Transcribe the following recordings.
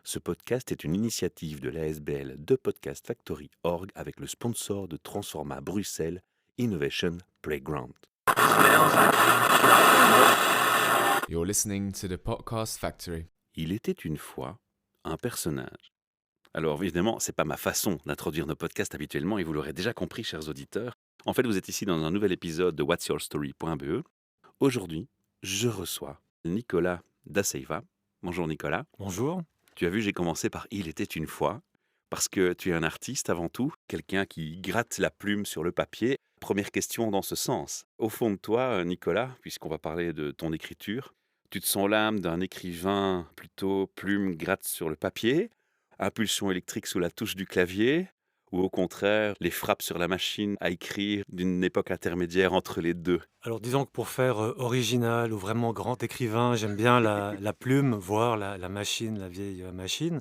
Ce podcast est une initiative de l'ASBL de Podcast Factory Org avec le sponsor de Transforma Bruxelles Innovation Playground. You're listening to the Podcast Factory. Il était une fois un personnage. Alors évidemment, c'est pas ma façon d'introduire nos podcasts habituellement et vous l'aurez déjà compris, chers auditeurs. En fait, vous êtes ici dans un nouvel épisode de What's Your Story.be. Aujourd'hui, je reçois Nicolas Daseiva. Bonjour Nicolas. Bonjour. Tu as vu, j'ai commencé par Il était une fois, parce que tu es un artiste avant tout, quelqu'un qui gratte la plume sur le papier. Première question dans ce sens. Au fond de toi, Nicolas, puisqu'on va parler de ton écriture, tu te sens l'âme d'un écrivain plutôt plume gratte sur le papier, impulsion électrique sous la touche du clavier, ou au contraire, les frappes sur la machine à écrire d'une époque intermédiaire entre les deux? Alors disons que pour faire original ou vraiment grand écrivain, j'aime bien la plume, voire la machine, la vieille machine.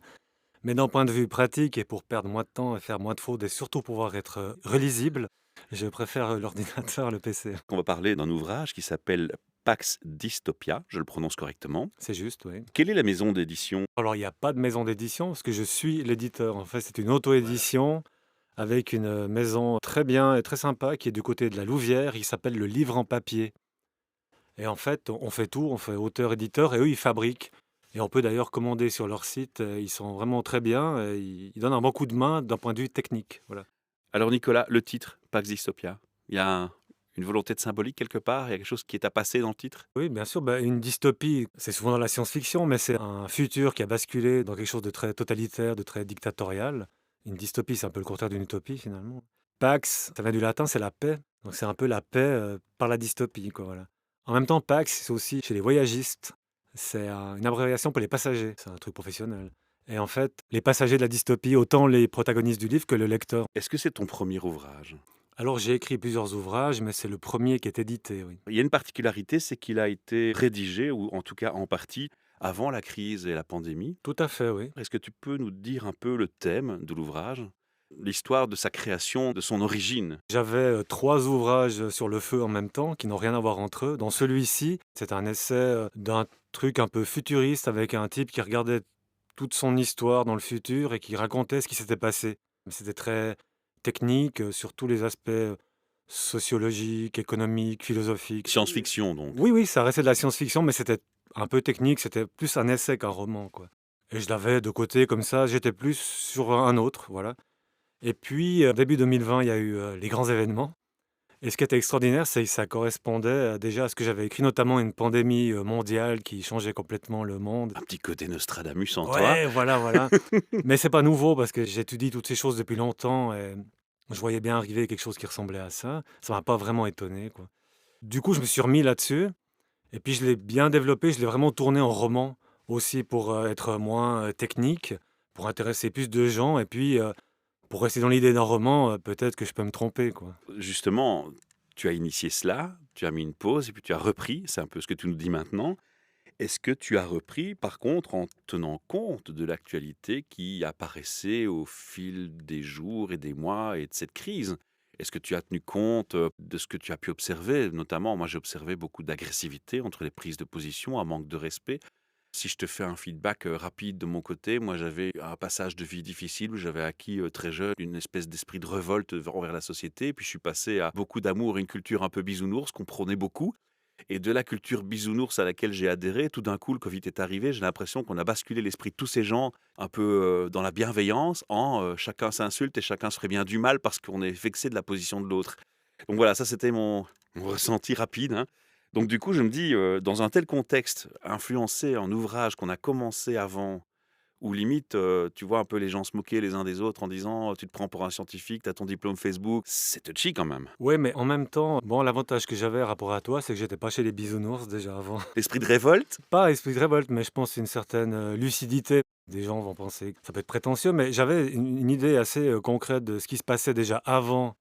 Mais d'un point de vue pratique et pour perdre moins de temps et faire moins de fautes et surtout pouvoir être relisible, je préfère l'ordinateur, le PC. On va parler d'un ouvrage qui s'appelle Pax Dystopia, je le prononce correctement. C'est juste, oui. Quelle est la maison d'édition? Alors il n'y a pas de maison d'édition parce que je suis l'éditeur. En fait, c'est une auto-édition avec une maison très bien et très sympa qui est du côté de la Louvière. Il s'appelle Le Livre en Papier. Et en fait, on fait tout, on fait auteur-éditeur et eux, ils fabriquent. Et on peut d'ailleurs commander sur leur site, ils sont vraiment très bien, ils donnent un bon coup de main d'un point de vue technique, voilà. Alors Nicolas, le titre, Pax Dystopia, il y a une volonté de symbolique quelque part? Il y a quelque chose qui est à passer dans le titre? Oui, bien sûr, une dystopie, c'est souvent dans la science-fiction, mais c'est un futur qui a basculé dans quelque chose de très totalitaire, de très dictatorial. Une dystopie, c'est un peu le contraire d'une utopie finalement. Pax, ça vient du latin, c'est la paix. Donc c'est un peu la paix par la dystopie, quoi, voilà. En même temps, Pax, c'est aussi chez les voyagistes. C'est une abréviation pour les passagers. C'est un truc professionnel. Et en fait, les passagers de la dystopie, autant les protagonistes du livre que le lecteur. Est-ce que c'est ton premier ouvrage? Alors j'ai écrit plusieurs ouvrages, mais c'est le premier qui est édité, oui. Il y a une particularité, c'est qu'il a été rédigé, ou en tout cas en partie, avant la crise et la pandémie. Tout à fait, oui. Est-ce que tu peux nous dire un peu le thème de l'ouvrage? L'histoire de sa création, de son origine? J'avais 3 ouvrages sur le feu en même temps, qui n'ont rien à voir entre eux. Dans celui-ci, c'est un essai, d'un truc un peu futuriste avec un type qui regardait toute son histoire dans le futur et qui racontait ce qui s'était passé. C'était très technique, sur tous les aspects, sociologiques, économiques, philosophiques. Science-fiction donc. Oui, oui, ça restait de la science-fiction, mais c'était un peu technique, c'était plus un essai qu'un roman, quoi. Et je l'avais de côté comme ça, j'étais plus sur un autre, voilà. Et puis, début 2020, il y a eu, les grands événements et ce qui était extraordinaire, c'est que ça correspondait, déjà à ce que j'avais écrit, notamment une pandémie, mondiale qui changeait complètement le monde. Un petit côté Nostradamus en toi. Ouais, voilà, voilà. Mais c'est pas nouveau parce que j'étudie toutes ces choses depuis longtemps et je voyais bien arriver quelque chose qui ressemblait à ça. Ça m'a pas vraiment étonné, quoi. Du coup, je me suis remis là-dessus et puis je l'ai bien développé, je l'ai vraiment tourné en roman aussi pour, être moins, technique, pour intéresser plus de gens et puis, pour rester dans l'idée d'un roman, peut-être que je peux me tromper, quoi. Justement, tu as initié cela, tu as mis une pause et puis tu as repris, c'est un peu ce que tu nous dis maintenant. Est-ce que tu as repris, par contre, en tenant compte de l'actualité qui apparaissait au fil des jours et des mois et de cette crise? Est-ce que tu as tenu compte de ce que tu as pu observer? Notamment, moi j'ai observé beaucoup d'agressivité entre les prises de position, un manque de respect. Si je te fais un feedback rapide de mon côté, moi j'avais un passage de vie difficile où j'avais acquis très jeune une espèce d'esprit de révolte envers la société. Puis je suis passé à beaucoup d'amour et une culture un peu bisounours qu'on prônait beaucoup. Et de la culture bisounours à laquelle j'ai adhéré, tout d'un coup, le Covid est arrivé. J'ai l'impression qu'on a basculé l'esprit de tous ces gens un peu dans la bienveillance, en chacun s'insulte et chacun se ferait bien du mal parce qu'on est vexé de la position de l'autre. Donc voilà, ça c'était mon ressenti rapide, hein. Donc du coup, je me dis, dans un tel contexte, influencé en ouvrage qu'on a commencé avant, où limite, tu vois un peu les gens se moquer les uns des autres en disant: «Tu te prends pour un scientifique, tu as ton diplôme Facebook», c'est touchy quand même. Ouais, mais en même temps, bon, l'avantage que j'avais rapport à toi, c'est que j'étais pas chez les bisounours déjà avant. L'esprit de révolte? Pas esprit de révolte, mais je pense une certaine, lucidité. Des gens vont penser que ça peut être prétentieux, mais j'avais une idée assez, concrète de ce qui se passait déjà avant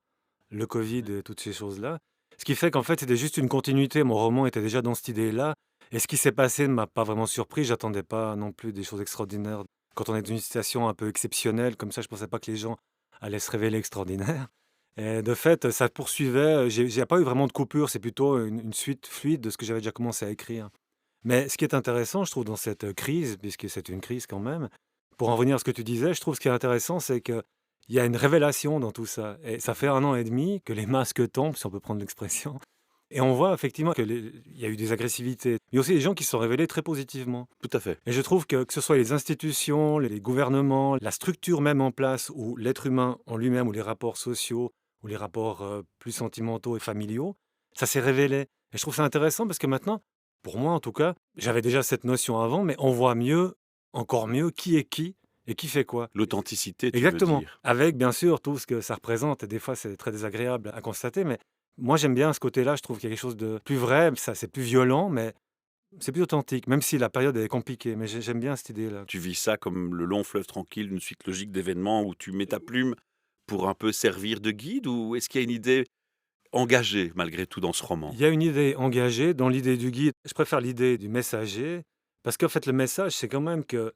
le covid et toutes ces choses-là. Ce qui fait qu'en fait, c'était juste une continuité. Mon roman était déjà dans cette idée-là et ce qui s'est passé ne m'a pas vraiment surpris. J'attendais pas non plus des choses extraordinaires. Quand on est dans une situation un peu exceptionnelle comme ça, je pensais pas que les gens allaient se révéler extraordinaires et de fait, ça poursuivait, j'ai pas eu vraiment de coupure, c'est plutôt une suite fluide de ce que j'avais déjà commencé à écrire. Mais ce qui est intéressant, je trouve, dans cette crise, puisque c'est une crise quand même, pour en revenir à ce que tu disais, je trouve ce qui est intéressant, c'est qu'il y a une révélation dans tout ça. Et ça fait 1 an et demi que les masques tombent, si on peut prendre l'expression. Et on voit effectivement qu'il y a eu des agressivités. Il y a aussi des gens qui se sont révélés très positivement. Tout à fait. Et je trouve que ce soit les institutions, les gouvernements, la structure même en place, ou l'être humain en lui-même, ou les rapports sociaux, ou les rapports plus sentimentaux et familiaux, ça s'est révélé. Et je trouve ça intéressant parce que maintenant, pour moi en tout cas, j'avais déjà cette notion avant, mais on voit mieux, encore mieux, qui est qui et qui fait quoi. L'authenticité, tu veux Exactement. dire. Avec bien sûr tout ce que ça représente. Et des fois, c'est très désagréable à constater, mais moi j'aime bien ce côté-là. Je trouve qu'il y a quelque chose de plus vrai. Ça, c'est plus violent, mais c'est plus authentique, même si la période est compliquée. Mais j'aime bien cette idée-là. Tu vis ça comme le long fleuve tranquille d'une suite logique d'événements où tu mets ta plume pour un peu servir de guide, ou est-ce qu'il y a une idée engagée malgré tout dans ce roman? Il y a une idée engagée dans l'idée du guide. Je préfère l'idée du messager, parce qu'en fait, le message, c'est quand même que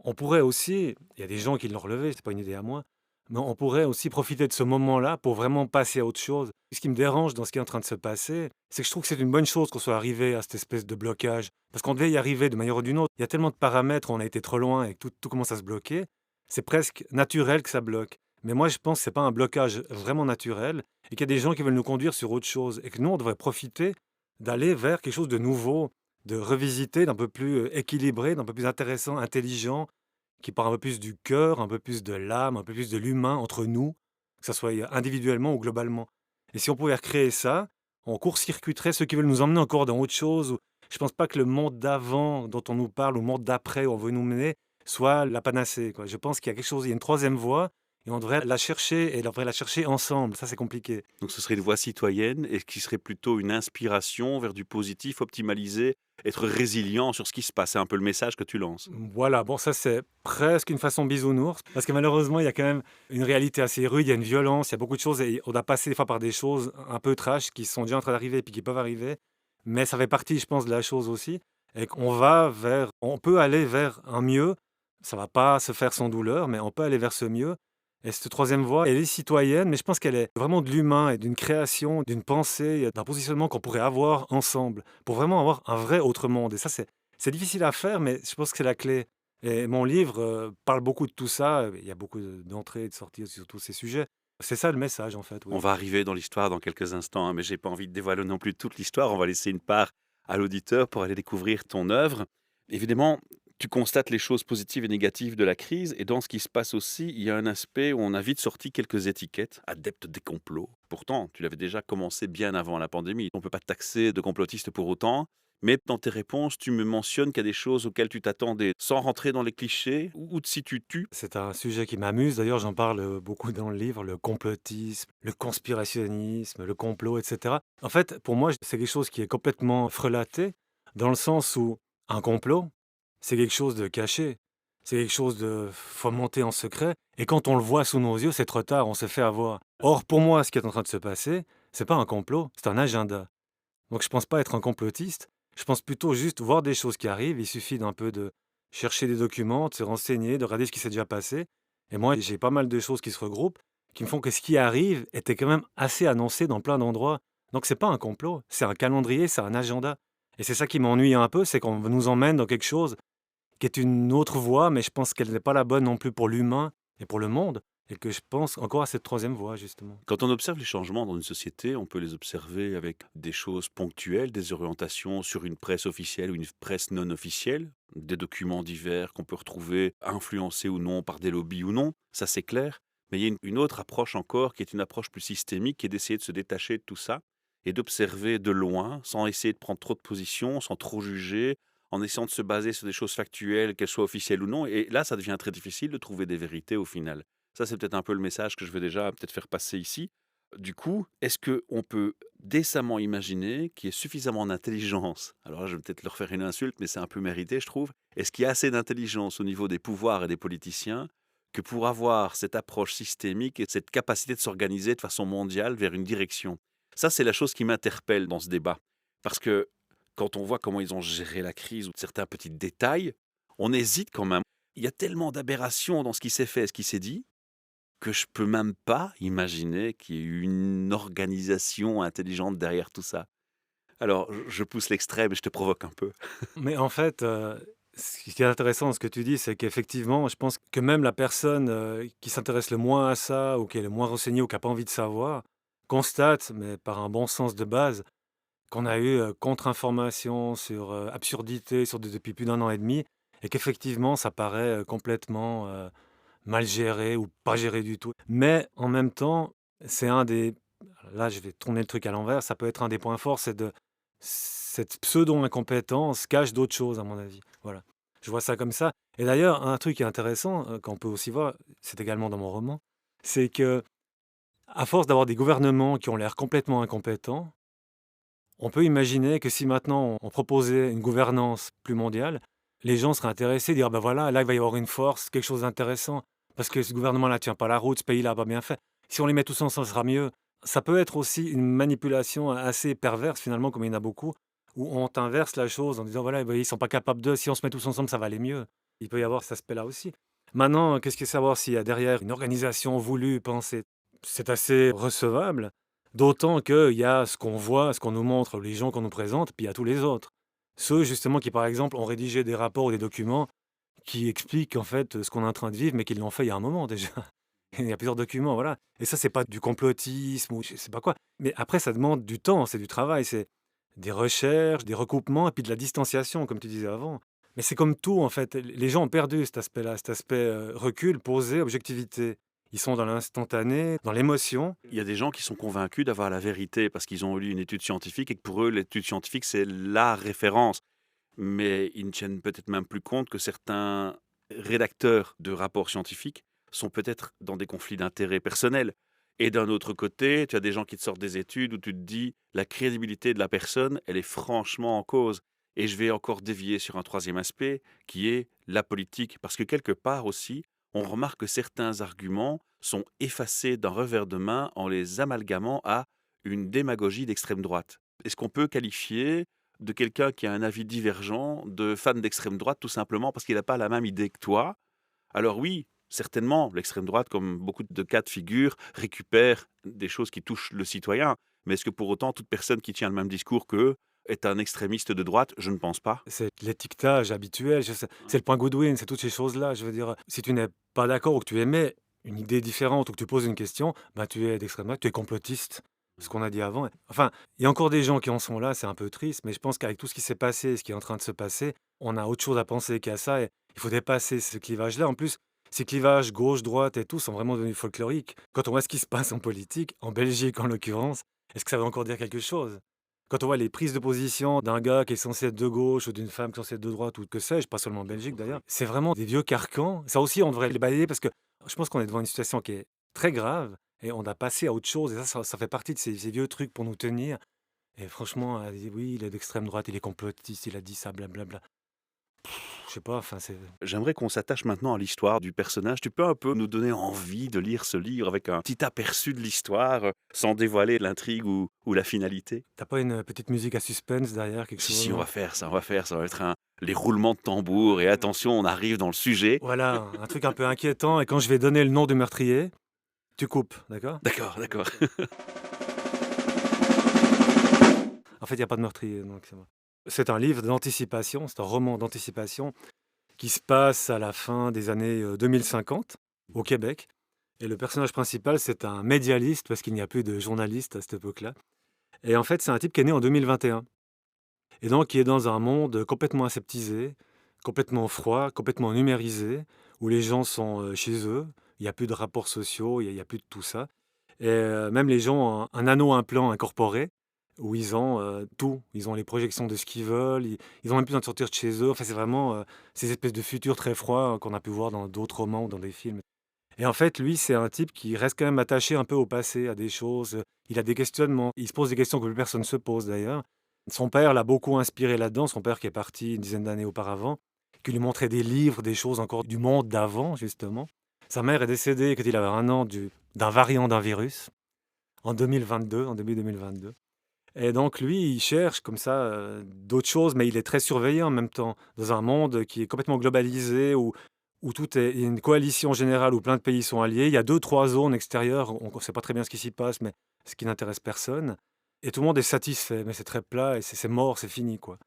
on pourrait aussi, il y a des gens qui l'ont relevé, c'est pas une idée à moi, mais on pourrait aussi profiter de ce moment-là pour vraiment passer à autre chose. Ce qui me dérange dans ce qui est en train de se passer, c'est que je trouve que c'est une bonne chose qu'on soit arrivé à cette espèce de blocage. Parce qu'on devait y arriver de manière ou d'une autre. Il y a tellement de paramètres où on a été trop loin et que tout commence à se bloquer. C'est presque naturel que ça bloque. Mais moi, je pense que c'est pas un blocage vraiment naturel et qu'il y a des gens qui veulent nous conduire sur autre chose et que nous, on devrait profiter d'aller vers quelque chose de nouveau, de revisiter, d'un peu plus équilibré, d'un peu plus intéressant, intelligent, qui part un peu plus du cœur, un peu plus de l'âme, un peu plus de l'humain entre nous, que ça soit individuellement ou globalement. Et si on pouvait recréer ça, on court-circuiterait ceux qui veulent nous emmener encore dans autre chose. Je pense pas que le monde d'avant dont on nous parle, ou le monde d'après où on veut nous mener, soit la panacée, quoi. Je pense qu'il y a quelque chose, il y a une troisième voie, et on devrait la chercher, et on devrait la chercher ensemble. Ça, c'est compliqué. Donc ce serait une voie citoyenne et qui serait plutôt une inspiration vers du positif, optimalisé, être résilient sur ce qui se passe. C'est un peu le message que tu lances. Voilà, bon, ça, c'est presque une façon bisounours, parce que malheureusement, il y a quand même une réalité assez rude, il y a une violence, il y a beaucoup de choses, et on a passé des fois par des choses un peu trash qui sont déjà en train d'arriver et puis qui peuvent arriver, mais ça fait partie, je pense, de la chose aussi, et on peut aller vers un mieux, ça va pas se faire sans douleur, mais on peut aller vers ce mieux, et cette troisième voie, elle est citoyenne, mais je pense qu'elle est vraiment de l'humain et d'une création, d'une pensée, d'un positionnement qu'on pourrait avoir ensemble, pour vraiment avoir un vrai autre monde, et ça, c'est difficile à faire, mais je pense que c'est la clé. Et mon livre parle beaucoup de tout ça. Il y a beaucoup d'entrées et de sorties sur tous ces sujets. C'est ça le message, en fait, On oui. va arriver dans l'histoire dans quelques instants, hein, mais j'ai pas envie de dévoiler non plus toute l'histoire. On va laisser une part à l'auditeur pour aller découvrir ton œuvre. Évidemment, tu constates les choses positives et négatives de la crise, et dans ce qui se passe aussi, il y a un aspect où on a vite sorti quelques étiquettes, adepte des complots. Pourtant, tu l'avais déjà commencé bien avant la pandémie. On ne peut pas te taxer de complotiste pour autant. Mais dans tes réponses, tu me mentionnes qu'il y a des choses auxquelles tu t'attendais, sans rentrer dans les clichés. Où te situes-tu? C'est un sujet qui m'amuse. D'ailleurs, j'en parle beaucoup dans le livre, le complotisme, le conspirationnisme, le complot, etc. En fait, pour moi, c'est quelque chose qui est complètement frelaté, dans le sens où un complot, c'est quelque chose de caché. C'est quelque chose de fomenté en secret. Et quand on le voit sous nos yeux, c'est trop tard, on se fait avoir. Or, pour moi, ce qui est en train de se passer, c'est pas un complot, c'est un agenda. Donc je pense pas être un complotiste. Je pense plutôt juste voir des choses qui arrivent. Il suffit d'un peu de chercher des documents, de se renseigner, de regarder ce qui s'est déjà passé. Et moi, j'ai pas mal de choses qui se regroupent, qui me font que ce qui arrive était quand même assez annoncé dans plein d'endroits. Donc c'est pas un complot, c'est un calendrier, c'est un agenda. Et c'est ça qui m'ennuie un peu, c'est qu'on nous emmène dans quelque chose qui est une autre voie, mais je pense qu'elle n'est pas la bonne non plus pour l'humain et pour le monde. Et que je pense encore à cette troisième voie, justement. Quand on observe les changements dans une société, on peut les observer avec des choses ponctuelles, des orientations sur une presse officielle ou une presse non officielle, des documents divers qu'on peut retrouver influencés ou non par des lobbies ou non, ça c'est clair. Mais il y a une autre approche encore qui est une approche plus systémique, qui est d'essayer de se détacher de tout ça et d'observer de loin, sans essayer de prendre trop de position, sans trop juger, en essayant de se baser sur des choses factuelles, qu'elles soient officielles ou non. Et là, ça devient très difficile de trouver des vérités au final. Ça, c'est peut-être un peu le message que je veux déjà peut-être faire passer ici. Du coup, est-ce qu'on peut décemment imaginer qu'il y ait suffisamment d'intelligence? Alors là, je vais peut-être leur faire une insulte, mais c'est un peu mérité, je trouve. Est-ce qu'il y a assez d'intelligence au niveau des pouvoirs et des politiciens que pour avoir cette approche systémique et cette capacité de s'organiser de façon mondiale vers une direction? Ça, c'est la chose qui m'interpelle dans ce débat. Parce que quand on voit comment ils ont géré la crise ou certains petits détails, on hésite quand même. Il y a tellement d'aberrations dans ce qui s'est fait et ce qui s'est dit, que je peux même pas imaginer qu'il y ait eu une organisation intelligente derrière tout ça. Alors, je pousse l'extrême et je te provoque un peu. Mais en fait, Ce qui est intéressant dans ce que tu dis, c'est qu'effectivement, je pense que même la personne, qui s'intéresse le moins à ça ou qui est le moins renseignée ou qui a pas envie de savoir, constate, mais par un bon sens de base, qu'on a eu, contre-information sur, absurdité sur depuis plus d'un an et demi et qu'effectivement ça paraît, complètement, mal géré ou pas géré du tout. Mais en même temps, c'est un des là je vais tourner le truc à l'envers, ça peut être un des points forts, c'est de cette pseudo-incompétence cache d'autres choses à mon avis. Voilà. Je vois ça comme ça et d'ailleurs un truc qui est intéressant, qu'on peut aussi voir, c'est également dans mon roman, c'est que à force d'avoir des gouvernements qui ont l'air complètement incompétents, on peut imaginer que si maintenant on proposait une gouvernance plus mondiale, les gens seraient intéressés, dire: «Bah, voilà, là, il va y avoir une force, quelque chose d'intéressant, parce que ce gouvernement-là tient pas la route, ce pays-là a pas bien fait. Si on les met tous ensemble, ça sera mieux». Ça peut être aussi une manipulation assez perverse finalement, comme il y en a beaucoup, où on t'inverse la chose en disant: «Voilà, vous voyez, ils sont pas capables de, si on se met tous ensemble, ça va aller mieux». Il peut y avoir cet aspect-là aussi. Maintenant, qu'est-ce que savoir s'il y a derrière une organisation voulue, pensée? C'est assez recevable. D'autant qu'il y a ce qu'on voit, ce qu'on nous montre, les gens qu'on nous présente, puis il y a tous les autres. Ceux justement qui, par exemple, ont rédigé des rapports ou des documents qui expliquent en fait ce qu'on est en train de vivre, mais qu'ils l'ont fait il y a un moment déjà. Il y a plusieurs documents, voilà. Et ça, c'est pas du complotisme ou je sais pas quoi. Mais après, ça demande du temps, c'est du travail, c'est des recherches, des recoupements et puis de la distanciation, comme tu disais avant. Mais c'est comme tout, en fait. Les gens ont perdu cet aspect-là, cet aspect recul, posé, objectivité. Ils sont dans l'instantané, dans l'émotion. Il y a des gens qui sont convaincus d'avoir la vérité parce qu'ils ont lu une étude scientifique et que pour eux, l'étude scientifique, c'est la référence. Mais ils ne tiennent peut-être même plus compte que certains rédacteurs de rapports scientifiques sont peut-être dans des conflits d'intérêts personnels. Et d'un autre côté, tu as des gens qui te sortent des études où tu te dis la crédibilité de la personne, elle est franchement en cause. Et je vais encore dévier sur un troisième aspect qui est la politique. Parce que quelque part aussi, on remarque que certains arguments sont effacés d'un revers de main en les amalgamant à une démagogie d'extrême droite. Est-ce qu'on peut qualifier de quelqu'un qui a un avis divergent, de fan d'extrême droite, tout simplement parce qu'il n'a pas la même idée que toi? Alors oui, certainement, l'extrême droite, comme beaucoup de cas de figure, récupère des choses qui touchent le citoyen. Mais est-ce que pour autant toute personne qui tient le même discours qu'eux est un extrémiste de droite? Je ne pense pas. C'est l'étiquetage habituel, c'est le point Goodwin, c'est toutes ces choses-là. Je veux dire, si tu n'es pas d'accord ou que tu émets une idée différente ou que tu poses une question, bah, tu es d'extrême droite, tu es complotiste. Ce qu'on a dit avant. Enfin, il y a encore des gens qui en sont là, c'est un peu triste, mais je pense qu'avec tout ce qui s'est passé et ce qui est en train de se passer, on a autre chose à penser qu'à ça et il faut dépasser ce clivage-là. En plus, ces clivages gauche-droite et tout sont vraiment devenus folkloriques. Quand on voit ce qui se passe en politique, en Belgique en l'occurrence, est-ce que ça veut encore dire quelque chose? Quand on voit les prises de position d'un gars qui est censé être de gauche ou d'une femme qui est censée être de droite ou que sais-je, pas seulement en Belgique d'ailleurs, c'est vraiment des vieux carcans. Ça aussi, on devrait les balayer parce que je pense qu'on est devant une situation qui est très grave et on a passé à autre chose. Et ça fait partie de ces vieux trucs pour nous tenir. Et franchement, oui, il est d'extrême droite, il est complotiste, il a dit ça, blablabla. Je sais pas, enfin, c'est. J'aimerais qu'on s'attache maintenant à l'histoire du personnage. Tu peux un peu nous donner envie de lire ce livre avec un petit aperçu de l'histoire, sans dévoiler l'intrigue ou la finalité? T'as pas une petite musique à suspense derrière, quelque Si, chose, si, on non? va faire ça, on va faire ça. Ça va être les roulements de tambour et attention, on arrive dans le sujet. Voilà, un truc un peu inquiétant. Et quand je vais donner le nom du meurtrier, tu coupes, d'accord? D'accord, d'accord. En fait, il y a pas de meurtrier, donc c'est bon. C'est un livre d'anticipation, c'est un roman d'anticipation qui se passe à la fin des années 2050 au Québec. Et le personnage principal, c'est un médialiste, parce qu'il n'y a plus de journaliste à cette époque-là. Et en fait, c'est un type qui est né en 2021. Et donc, qui est dans un monde complètement aseptisé, complètement froid, complètement numérisé, où les gens sont chez eux. Il n'y a plus de rapports sociaux, il n'y a plus de tout ça. Et même les gens ont un anneau implant incorporé, où ils ont tout. Ils ont les projections de ce qu'ils veulent, ils ont même plus besoin de sortir de chez eux. Enfin, c'est vraiment ces espèces de futurs très froids qu'on a pu voir dans d'autres romans ou dans des films. Et en fait, lui, c'est un type qui reste quand même attaché un peu au passé, à des choses. Il a des questionnements. Il se pose des questions que plus personne ne se pose d'ailleurs. Son père l'a beaucoup inspiré là-dedans. Son père qui est parti une dizaine d'années auparavant, qui lui montrait des livres, des choses encore du monde d'avant, justement. Sa mère est décédée quand il avait 1 an d'un variant d'un virus, en 2022, en début 2022. Et donc lui, il cherche comme ça d'autres choses, mais il est très surveillé en même temps, dans un monde qui est complètement globalisé, où tout est il y a une coalition générale où plein de pays sont alliés. Il y a deux, trois zones extérieures, on ne sait pas très bien ce qui s'y passe, mais ce qui n'intéresse personne. Et tout le monde est satisfait, mais c'est très plat et c'est mort, c'est fini, quoi.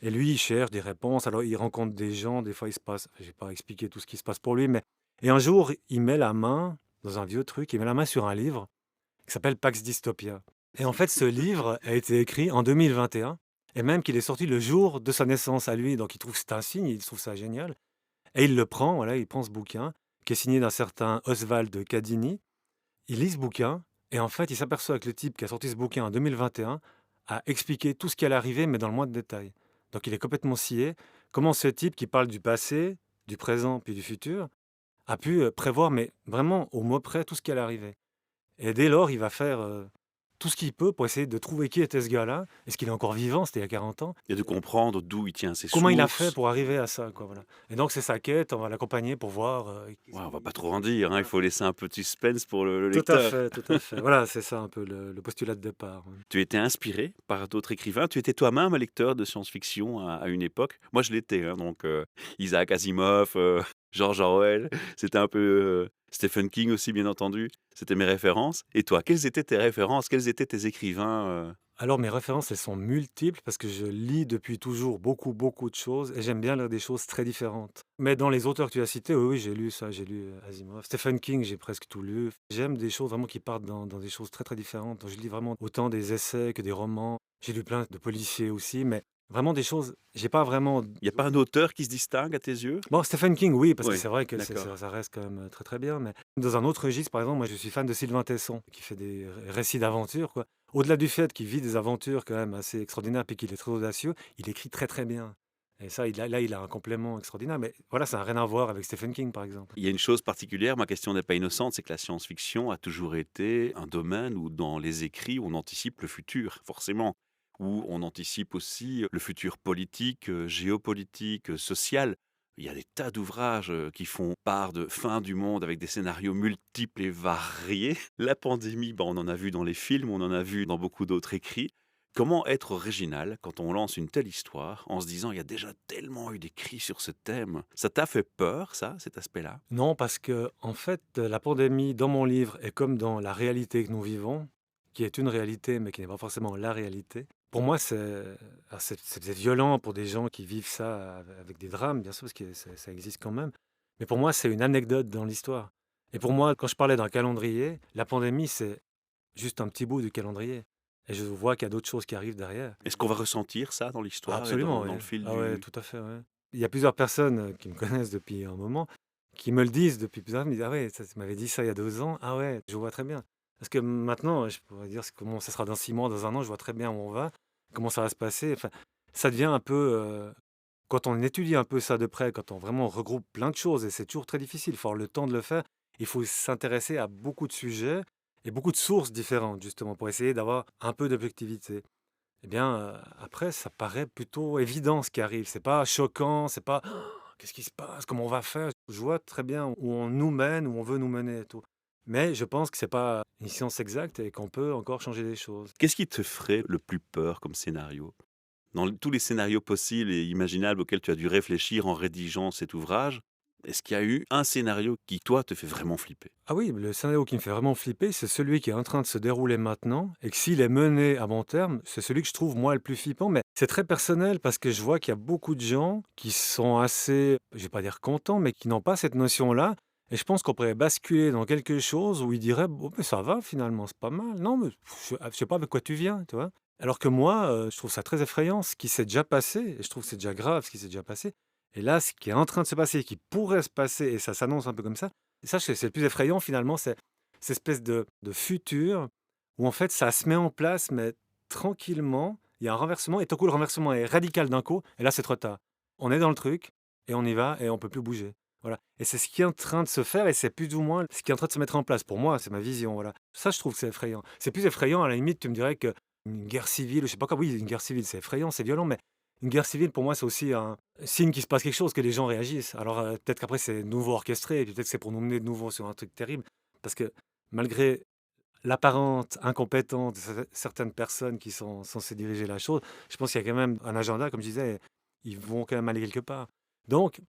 Et lui, il cherche des réponses. Alors, il rencontre des gens. Des fois, il se passe, je vais pas expliquer tout ce qui se passe pour lui, mais et un jour, il met la main dans un vieux truc. Il met la main sur un livre qui s'appelle Pax Dystopia. Et en fait, ce livre a été écrit en 2021, et même qu'il est sorti le jour de sa naissance à lui. Donc, il trouve que c'est un signe. Il trouve ça génial. Et il le prend. Voilà, il prend ce bouquin qui est signé d'un certain Oswald Cadini. Il lit ce bouquin et en fait, il s'aperçoit que le type qui a sorti ce bouquin en 2021 a expliqué tout ce qui allait arriver, mais dans le moins de détails. Donc il est complètement scié. Comment ce type qui parle du passé, du présent puis du futur a pu prévoir, mais vraiment au mot près, tout ce qui allait arriver. Et dès lors, il va faire tout ce qu'il peut pour essayer de trouver qui était ce gars-là. Est-ce qu'il est encore vivant? C'était il y a 40 ans. Et de comprendre d'où il tient ses Comment il a fait sources. pour arriver à ça, quoi, voilà. Et donc c'est sa quête, on va l'accompagner pour voir. Ouais, on va pas trop en dire, hein, il faut laisser un peu de suspense pour le Tout à lecteur. fait, tout à fait. Voilà, c'est ça un peu le postulat de départ. Ouais. Tu étais inspiré par d'autres écrivains? Tu étais toi-même un lecteur de science-fiction à une époque? Moi, je l'étais, hein, donc Isaac Asimov, George Orwell, c'était un peu, Stephen King aussi, bien entendu. C'était mes références. Et toi, quelles étaient tes références? Quels étaient tes écrivains? Alors mes références, elles sont multiples parce que je lis depuis toujours beaucoup, beaucoup de choses et j'aime bien lire des choses très différentes. Mais dans les auteurs que tu as cités, oui, oui, j'ai lu ça, j'ai lu Asimov. Stephen King, j'ai presque tout lu. J'aime des choses vraiment qui partent dans des choses très, très différentes. Donc, je lis vraiment autant des essais que des romans. J'ai lu plein de policiers aussi, mais vraiment des choses, j'ai pas vraiment. Il y a pas un auteur qui se distingue à tes yeux? Bon, Stephen King, oui, parce que Oui, c'est vrai que d'accord. ça reste quand même très très bien. Mais dans un autre registre, par exemple, moi je suis fan de Sylvain Tesson, qui fait des récits d'aventure, quoi. Au-delà du fait qu'il vit des aventures quand même assez extraordinaires et qu'il est très audacieux, il écrit très très bien. Et ça, là, il a un complément extraordinaire. Mais voilà, ça n'a rien à voir avec Stephen King, par exemple. Il y a une chose particulière, ma question n'est pas innocente, c'est que la science-fiction a toujours été un domaine où dans les écrits, on anticipe le futur, forcément, où on anticipe aussi le futur politique, géopolitique, social. Il y a des tas d'ouvrages qui font part de fin du monde avec des scénarios multiples et variés. La pandémie, bah, on en a vu dans les films, on en a vu dans beaucoup d'autres écrits. Comment être original quand on lance une telle histoire en se disant il y a déjà tellement eu d'écrits sur ce thème? Ça t'a fait peur, ça, cet aspect-là? Non, parce que en fait, la pandémie, dans mon livre, est comme dans la réalité que nous vivons, qui est une réalité, mais qui n'est pas forcément la réalité. Pour moi, c'est violent pour des gens qui vivent ça avec des drames, bien sûr, parce que ça existe quand même. Mais pour moi, c'est une anecdote dans l'histoire. Et pour moi, quand je parlais d'un calendrier, la pandémie, c'est juste un petit bout du calendrier. Et je vois qu'il y a d'autres choses qui arrivent derrière. Est-ce qu'on va ressentir ça dans Ah, l'histoire et absolument, dans oui. le fil Ah ouais, du... tout à fait, ouais. Il y a plusieurs personnes qui me connaissent depuis un moment, qui me le disent depuis plusieurs années. Ils me disent, ah ouais, ça, tu m'avais dit ça il y a 2 ans. Ah ouais, je vois très bien. Parce que maintenant, je pourrais dire comment ça sera dans 6 mois, dans un an, je vois très bien où on va, comment ça va se passer. Enfin, ça devient un peu, quand on étudie un peu ça de près, quand on vraiment regroupe plein de choses, et c'est toujours très difficile, il faut avoir le temps de le faire, il faut s'intéresser à beaucoup de sujets et beaucoup de sources différentes, justement, pour essayer d'avoir un peu d'objectivité. Eh bien, après, ça paraît plutôt évident ce qui arrive. C'est pas choquant, c'est pas: «Oh, qu'est-ce qui se passe? Comment on va faire?» Je vois très bien où on nous mène, où on veut nous mener et tout. Mais je pense que c'est pas une science exacte et qu'on peut encore changer des choses. Qu'est-ce qui te ferait le plus peur comme scénario? Dans tous les scénarios possibles et imaginables auxquels tu as dû réfléchir en rédigeant cet ouvrage, est-ce qu'il y a eu un scénario qui, toi, te fait vraiment flipper? Ah oui, le scénario qui me fait vraiment flipper, c'est celui qui est en train de se dérouler maintenant et que s'il est mené à bon terme, c'est celui que je trouve moi le plus flippant. Mais c'est très personnel parce que je vois qu'il y a beaucoup de gens qui sont assez, je vais pas dire contents, mais qui n'ont pas cette notion-là. Et je pense qu'on pourrait basculer dans quelque chose où ils diraient: «Bon, mais ça va finalement, c'est pas mal. Non, mais je sais pas avec quoi tu viens», tu vois? Alors que moi, je trouve ça très effrayant, ce qui s'est déjà passé, et je trouve que c'est déjà grave ce qui s'est déjà passé. Et là, ce qui est en train de se passer, qui pourrait se passer, et ça s'annonce un peu comme ça, et ça, c'est le plus effrayant finalement, c'est cette espèce de futur où en fait ça se met en place, mais tranquillement, il y a un renversement, et tout coup le renversement est radical d'un coup, et là c'est trop tard. On est dans le truc, et on y va, et on peut plus bouger. Voilà. Et c'est ce qui est en train de se faire, et c'est plus ou moins ce qui est en train de se mettre en place. Pour moi, c'est ma vision. Voilà. Ça, je trouve que c'est effrayant. C'est plus effrayant, à la limite, tu me dirais que une guerre civile, je sais pas quoi, oui, une guerre civile, c'est effrayant, c'est violent, mais une guerre civile, pour moi, c'est aussi un signe qu'il se passe quelque chose, que les gens réagissent. Alors, peut-être qu'après, c'est nouveau orchestré, et puis peut-être que c'est pour nous mener de nouveau sur un truc terrible. Parce que malgré l'apparente incompétence de certaines personnes qui sont censées diriger la chose, je pense qu'il y a quand même un agenda, comme je disais, ils vont quand même aller quelque part. Donc,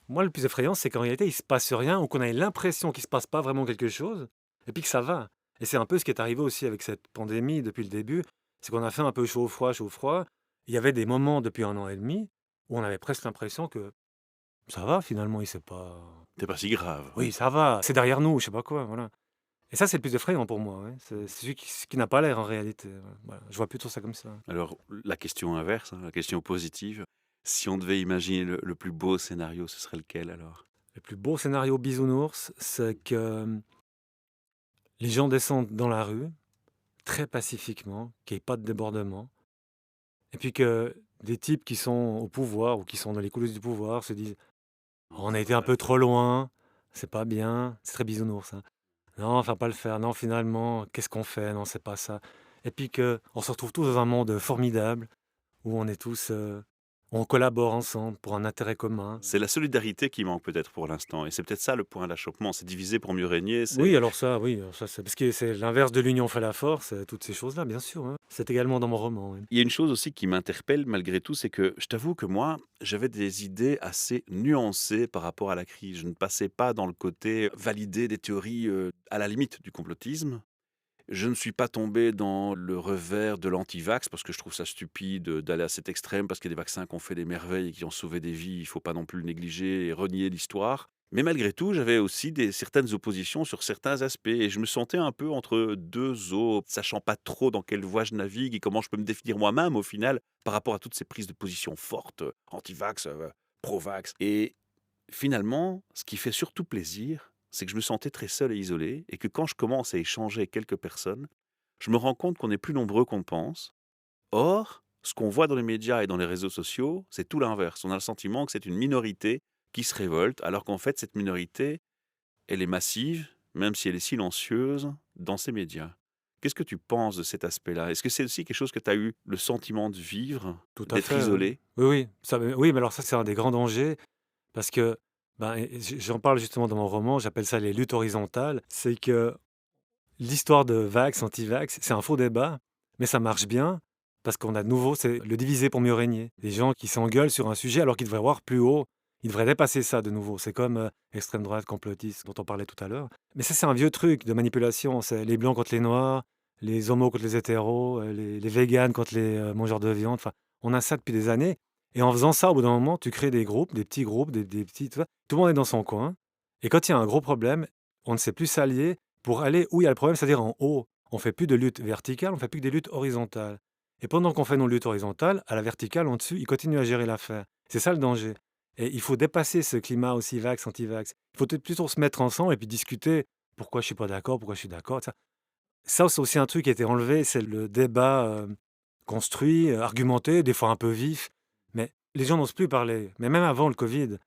moi, le plus effrayant, c'est qu'en réalité, il se passe rien, ou qu'on ait l'impression qu'il se passe pas vraiment quelque chose, et puis que ça va. Et c'est un peu ce qui est arrivé aussi avec cette pandémie depuis le début, c'est qu'on a fait un peu chaud-froid, chaud-froid, Il y avait des moments depuis 1 an et demi où on avait presque l'impression que ça va finalement, il s'est pas C'est pas si grave, oui, oui. ça va, c'est derrière nous, je sais pas quoi, voilà. Et ça, c'est le plus effrayant pour moi, ouais. C'est celui qui n'a pas l'air en réalité, ouais, voilà. Je vois plutôt ça comme ça. Alors, la question inverse, hein, la question positive, si on devait imaginer le plus beau scénario, ce serait lequel alors? Le plus beau scénario bisounours, c'est que, les gens descendent dans la rue, très pacifiquement, qu'il y ait pas de débordement et puis que des types qui sont au pouvoir ou qui sont dans les coulisses du pouvoir se disent: Non, «On a faut été pas un faire peu ça. trop loin, c'est pas bien». C'est très bisounours, hein. «Non, faut pas le faire. Non, finalement, qu'est-ce qu'on fait? Non, c'est pas ça» et puis qu'on se retrouve tous dans un monde formidable où on est tous, on collabore ensemble pour un intérêt commun. C'est la solidarité qui manque peut-être pour l'instant et c'est peut-être ça le point d'achoppement, c'est diviser pour mieux régner, c'est Oui, alors ça, c'est parce que c'est l'inverse de l'union fait la force, toutes ces choses-là, bien sûr, hein. C'est également dans mon roman, oui. il y a une chose aussi qui m'interpelle malgré tout, c'est que je t'avoue que moi, j'avais des idées assez nuancées par rapport à la crise. Je ne passais pas dans le côté valider des théories, à la limite du complotisme. Je ne suis pas tombé dans le revers de l'anti-vax parce que je trouve ça stupide, d'aller à cet extrême parce qu'il y a des vaccins qui ont fait des merveilles et qui ont sauvé des vies. Il faut pas non plus le négliger et renier l'histoire. Mais malgré tout, j'avais aussi certaines oppositions sur certains aspects et je me sentais un peu entre 2 eaux, sachant pas trop dans quelle voie je navigue et comment je peux me définir moi-même au final par rapport à toutes ces prises de position fortes, anti-vax, pro-vax. Et finalement, ce qui fait surtout plaisir, c'est que je me sentais très seul et isolé et que quand je commence à échanger avec quelques personnes, je me rends compte qu'on est plus nombreux qu'on ne pense. Or, ce qu'on voit dans les médias et dans les réseaux sociaux, c'est tout l'inverse. On a le sentiment que c'est une minorité qui se révolte, alors qu'en fait, cette minorité, elle est massive, même si elle est silencieuse, dans ces médias. Qu'est-ce que tu penses de cet aspect-là? Est-ce que c'est aussi quelque chose que tu as eu le sentiment de vivre, Tout à d'être fait, oui. isolé? Oui, oui, ça oui, mais alors ça, c'est un des grands dangers parce que, ben, et j'en parle justement dans mon roman, j'appelle ça les luttes horizontales. C'est que l'histoire de vax, anti-vax, c'est un faux débat, mais ça marche bien parce qu'on a de nouveau, c'est le diviser pour mieux régner. Des gens qui s'engueulent sur un sujet alors qu'ils devraient voir plus haut. Ils devraient dépasser ça de nouveau. C'est comme l'extrême droite complotiste dont on parlait tout à l'heure. Mais ça, c'est un vieux truc de manipulation. C'est les blancs contre les noirs, les homos contre les hétéros, les véganes contre les mangeurs de viande. Enfin, on a ça depuis des années. Et en faisant ça, au bout d'un moment, tu crées des groupes, des petits groupes, des petits. Tu vois, tout le monde est dans son coin. Et quand il y a un gros problème, on ne sait plus s'allier pour aller où il y a le problème, c'est-à-dire en haut. On fait plus de lutte verticale, on fait plus que des luttes horizontales. Et pendant qu'on fait nos luttes horizontales, à la verticale, en dessus, ils continuent à gérer l'affaire. C'est ça le danger. Et il faut dépasser ce climat aussi vax, anti-vax. Il faut peut-être plutôt se mettre ensemble et puis discuter pourquoi je suis pas d'accord, pourquoi je suis d'accord. Ça, c'est aussi un truc qui a été enlevé, c'est le débat construit, argumenté, des fois un peu vif. Mais les gens n'osent plus parler. Mais même avant le Covid,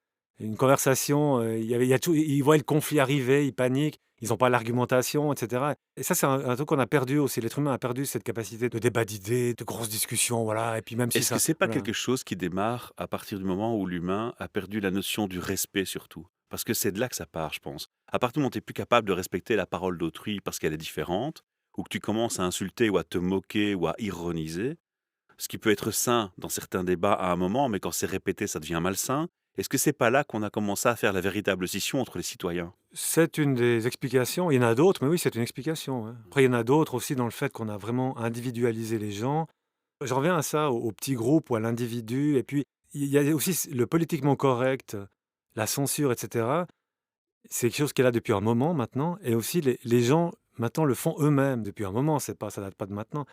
une conversation, il y a tout, ils voient le conflit arriver, ils paniquent, ils n'ont pas l'argumentation, etc. Et ça, c'est un truc qu'on a perdu aussi. L'être humain a perdu cette capacité de débat d'idées, de grosses discussions, voilà. Et puis même si Est-ce que ça, c'est pas voilà. quelque chose qui démarre à partir du moment où l'humain a perdu la notion du respect surtout? Parce que c'est de là que ça part, je pense. À partir du moment où tu es plus capable de respecter la parole d'autrui parce qu'elle est différente, ou que tu commences à insulter ou à te moquer ou à ironiser, ce qui peut être sain dans certains débats à un moment, mais quand c'est répété, ça devient malsain. Est-ce que c'est pas là qu'on a commencé à faire la véritable scission entre les citoyens? C'est une des explications. Il y en a d'autres, mais oui, c'est une explication, ouais. Après, il y en a d'autres aussi dans le fait qu'on a vraiment individualisé les gens. J'en reviens à ça, au petit groupe ou à l'individu. Et puis, il y a aussi le politiquement correct, la censure, etc. C'est quelque chose qui est là depuis un moment maintenant. Et aussi, les gens maintenant le font eux-mêmes depuis un moment. C'est pas, ça date pas de maintenant.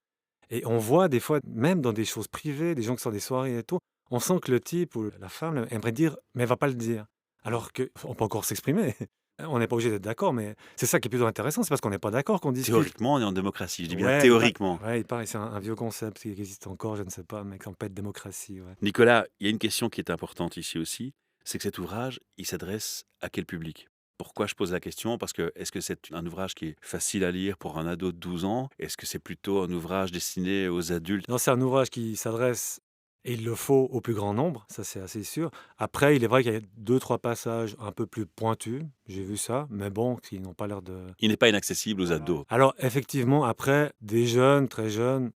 Et on voit des fois, même dans des choses privées, des gens qui sont à des soirées et tout, on sent que le type ou la femme aimerait dire, mais elle va pas le dire. Alors qu'on peut encore s'exprimer. On n'est pas obligé d'être d'accord, mais c'est ça qui est plutôt intéressant, c'est parce qu'on n'est pas d'accord qu'on discute. Théoriquement, on est en démocratie. Je dis bien Ouais, théoriquement. ouais, il paraît, c'est un vieux concept qui existe encore, je ne sais pas, mais qui s'appelle démocratie. Ouais. Nicolas, il y a une question qui est importante ici aussi, c'est que cet ouvrage, il s'adresse à quel public? Pourquoi je pose la question? Parce que est-ce que c'est un ouvrage qui est facile à lire pour un ado de 12 ans? Est-ce que c'est plutôt un ouvrage destiné aux adultes? Non, c'est un ouvrage qui s'adresse, et il le faut, au plus grand nombre, ça c'est assez sûr. Après, il est vrai qu'il y a deux, trois passages un peu plus pointus, j'ai vu ça, mais bon, qui n'ont pas l'air de... Il n'est pas inaccessible aux Voilà. ados. Alors, effectivement, après, des jeunes, très jeunes,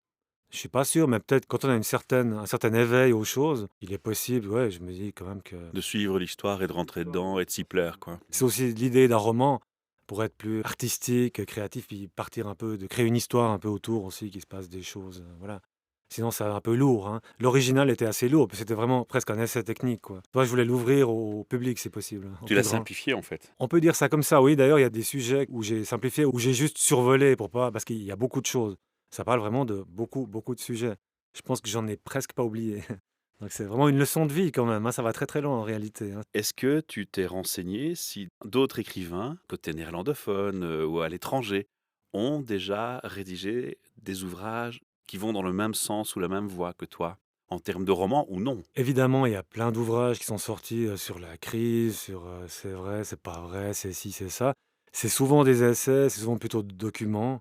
je suis pas sûr, mais peut-être quand on a un certain éveil aux choses, il est possible, ouais, je me dis quand même que De suivre l'histoire et de rentrer dedans et de s'y plaire, quoi. c'est aussi l'idée d'un roman pour être plus artistique, créatif, puis partir un peu, de créer une histoire un peu autour aussi, qu'il se passe des choses, voilà. Sinon, c'est un peu lourd, hein. L'original était assez lourd, c'était vraiment presque un essai technique, quoi. Moi, je voulais l'ouvrir au public, si possible, en Tu plus l'as grand. simplifié en fait. On peut dire ça comme ça, oui. D'ailleurs, il y a des sujets où j'ai simplifié, où j'ai juste survolé pour pas parce qu'il y a beaucoup de choses. Ça parle vraiment de beaucoup, beaucoup de sujets. Je pense que j'en ai presque pas oublié. Donc c'est vraiment une leçon de vie quand même, hein. Ça va très, très loin en réalité, hein. Est-ce que tu t'es renseigné si d'autres écrivains, côté néerlandophone, ou à l'étranger, ont déjà rédigé des ouvrages qui vont dans le même sens ou la même voie que toi, en termes de romans ou non? Évidemment, il y a plein d'ouvrages qui sont sortis, sur la crise, sur, c'est vrai, c'est pas vrai, c'est ci, c'est ça. C'est souvent des essais, c'est souvent plutôt des documents.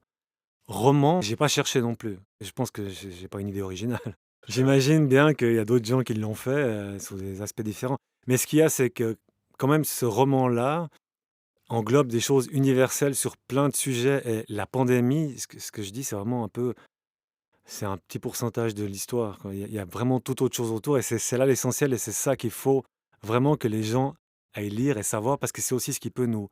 Romans, j'ai pas cherché non plus. Je pense que j'ai pas une idée originale. J'imagine bien qu'il y a d'autres gens qui l'ont fait, sous des aspects différents. Mais ce qu'il y a, c'est que quand même ce roman-là englobe des choses universelles sur plein de sujets et la pandémie, ce que je dis, c'est vraiment un peu c'est un petit pourcentage de l'histoire, quoi. Il y a vraiment toute autre chose autour et c'est là l'essentiel et c'est ça qu'il faut vraiment que les gens aillent lire et savoir parce que c'est aussi ce qui peut nous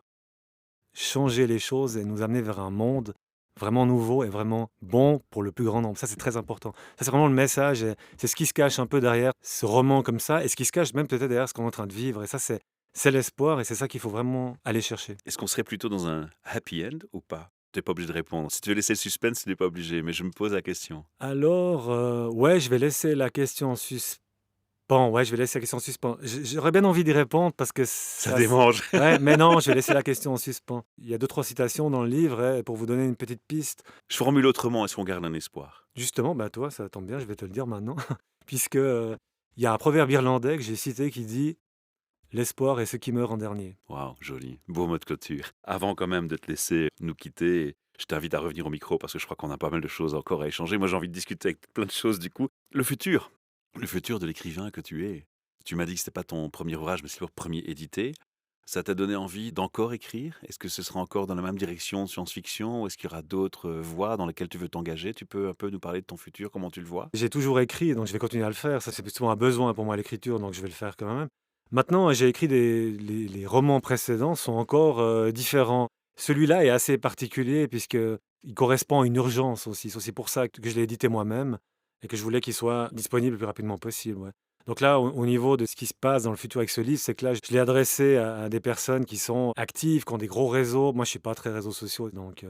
changer les choses et nous amener vers un monde vraiment nouveau et vraiment bon pour le plus grand nombre. Ça, c'est très important. Ça, c'est vraiment le message et c'est ce qui se cache un peu derrière ce roman comme ça et ce qui se cache même peut-être derrière ce qu'on est en train de vivre. Et ça, c'est l'espoir et c'est ça qu'il faut vraiment aller chercher. Est-ce qu'on serait plutôt dans un happy end ou pas? Tu pas obligé de répondre. Si tu veux laisser le suspense, tu n'es pas obligé, mais je me pose la question. Alors, ouais, je vais laisser la question en suspens. Ouais, je vais laisser la question en suspens. J'aurais bien envie d'y répondre parce que Ça ça démange. ouais, mais non, je vais laisser la question en suspens. Il y a deux trois citations dans le livre et pour vous donner une petite piste. Je formule autrement, est-ce qu'on garde un espoir? Justement, bah, toi, ça tombe bien, je vais te le dire maintenant, puisque, il y a un proverbe irlandais que j'ai cité qui dit: «L'espoir est ce qui meurt en dernier». Waouh, joli. Beau mot de clôture. Avant quand même de te laisser nous quitter, je t'invite à revenir au micro parce que je crois qu'on a pas mal de choses encore à échanger. Moi, j'ai envie de discuter avec plein de choses du coup. Le futur de l'écrivain que tu es. Tu m'as dit que c'était pas ton premier ouvrage, mais c'est le premier édité. Ça t'a donné envie d'encore écrire? Est-ce que ce sera encore dans la même direction science-fiction ou est-ce qu'il y aura d'autres voies dans lesquelles tu veux t'engager? Tu peux un peu nous parler de ton futur, comment tu le vois? J'ai toujours écrit, donc je vais continuer à le faire. Ça, c'est plutôt un besoin pour moi, l'écriture, donc je vais le faire quand même. Maintenant, j'ai écrit les romans précédents sont encore, différents. Celui-là est assez particulier puisqu'il correspond à une urgence aussi. C'est aussi pour ça que je l'ai édité moi-même et que je voulais qu'il soit disponible le plus rapidement possible, ouais. Donc là, au niveau de ce qui se passe dans le futur avec ce livre, c'est que là, je l'ai adressé à des personnes qui sont actives, qui ont des gros réseaux. Moi, je suis pas très réseaux sociaux, donc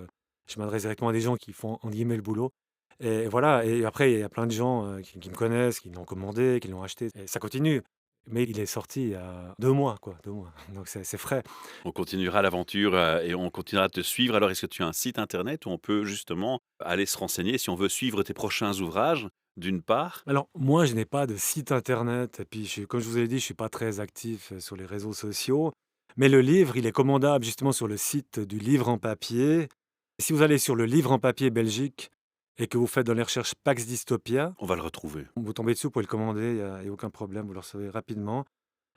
je m'adresse directement à des gens qui font, entre guillemets, «le boulot». Et voilà, et après il y a plein de gens, qui me connaissent, qui l'ont commandé, qui l'ont acheté et ça continue. Mais il est sorti il y a 2 mois quoi, 2 mois, donc c'est frais. On continuera l'aventure et on continuera de te suivre. Alors, est-ce que tu as un site internet où on peut justement aller se renseigner si on veut suivre tes prochains ouvrages, d'une part? Alors moi, je n'ai pas de site internet et puis comme je vous ai dit, je suis pas très actif, sur les réseaux sociaux. Mais le livre, il est commandable justement sur le site du Livre en papier. Si vous allez sur le Livre en papier Belgique et que vous faites dans les recherches Pax Dystopia, On va le retrouver. vous tombez dessus, vous pouvez le commander, il y a aucun problème, vous le recevez rapidement.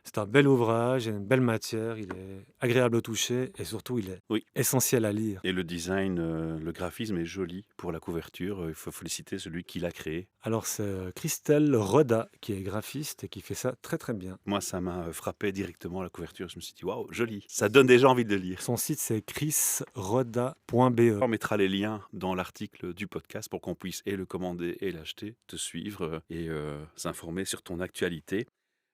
C'est un bel ouvrage, il y a une belle matière, il est agréable au toucher et surtout il est Oui. essentiel à lire. Et le design, le graphisme est joli pour la couverture. Il faut féliciter celui qui l'a créé. Alors c'est, Christelle Roda qui est graphiste et qui fait ça très, très bien. Moi, ça m'a frappé directement la couverture. Je me suis dit, waouh, joli. Ça donne déjà envie de le lire. Son site c'est chrisroda.be. On mettra les liens dans l'article du podcast pour qu'on puisse et le commander et l'acheter, te suivre et s'informer sur ton actualité.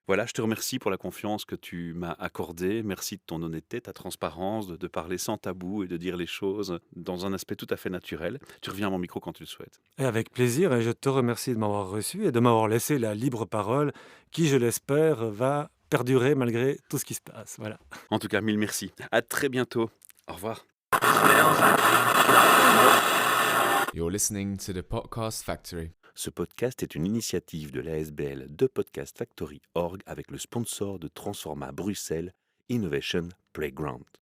Voilà, je te remercie pour la confiance que tu m'as accordée. Merci de ton honnêteté, ta transparence, de parler sans tabou et de dire les choses dans un aspect tout à fait naturel. Tu reviens à mon micro quand tu le souhaites. Et avec plaisir et je te remercie de m'avoir reçu et de m'avoir laissé la libre parole qui, je l'espère, va perdurer malgré tout ce qui se passe. Voilà. En tout cas, mille merci. À très bientôt. Au revoir. You're listening to the Podcast Factory. Ce podcast est une initiative de l'ASBL de Podcast Factory org avec le sponsor de Transforma Bruxelles Innovation Playground.